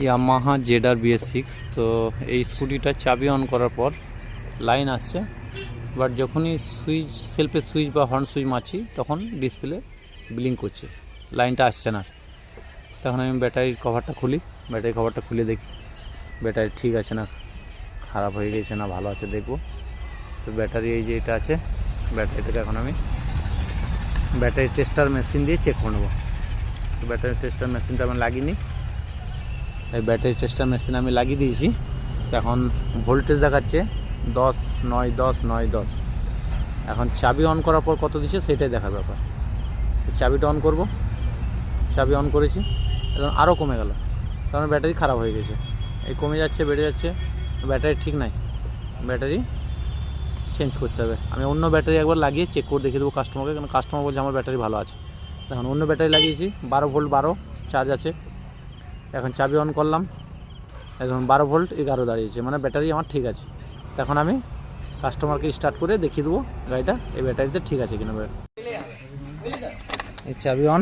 Yamaha জেডার BS6। তো এই স্কুটিটা চাবি অন করার পর লাইন আসছে, বাট যখনই সুইচ সেলফের সুইচ বা হর্ন সুইচ মারছি তখন ডিসপ্লে ব্লিঙ্ক করছে, লাইনটা আসছে না। তখন আমি ব্যাটারির কভারটা খুলি, ব্যাটারির কভারটা খুলে দেখি ব্যাটারি ঠিক আছে না খারাপ হয়ে গেছে না ভালো আছে দেখব। তো ব্যাটারি এই যে এটা আছে, ব্যাটারিটাকে এখন আমি ব্যাটারি টেস্টার মেশিন দিয়ে চেক করে নেবো। তো ব্যাটারি টেস্টার মেশিনটা আমি লাগিয়ে নিই। এই ব্যাটারি টেস্টার মেশিন আমি লাগিয়ে দিয়েছি। তো এখন ভোল্টেজ দেখাচ্ছে 10, 9, 10, 9, 10। এখন চাবি অন করার পর কত দিচ্ছে সেটাই দেখার ব্যাপার। চাবিটা অন করব, চাবি অন করেছি, এখন আরও কমে গেল, কারণ ব্যাটারি খারাপ হয়ে গেছে। এই কমে যাচ্ছে বেড়ে যাচ্ছে, ব্যাটারি ঠিক নাই, ব্যাটারি চেঞ্জ করতে হবে। আমি অন্য ব্যাটারি একবার লাগিয়ে চেক করে দেখে দেবো কাস্টমারকে, কারণ কাস্টমার বলছে আমার ব্যাটারি ভালো আছে। এখন অন্য ব্যাটারি লাগিয়েছি, 12 ভোল্ট 12 চার্জ আছে। এখন চাবি অন করলাম, এখন 12 ভোল্ট 11 দাঁড়িয়েছে, মানে ব্যাটারি আমার ঠিক আছে। তখন আমি কাস্টমারকে স্টার্ট করে দেখিয়ে দেবো গাড়িটা এই ব্যাটারিতে ঠিক আছে কিনা। এই চাবি অন,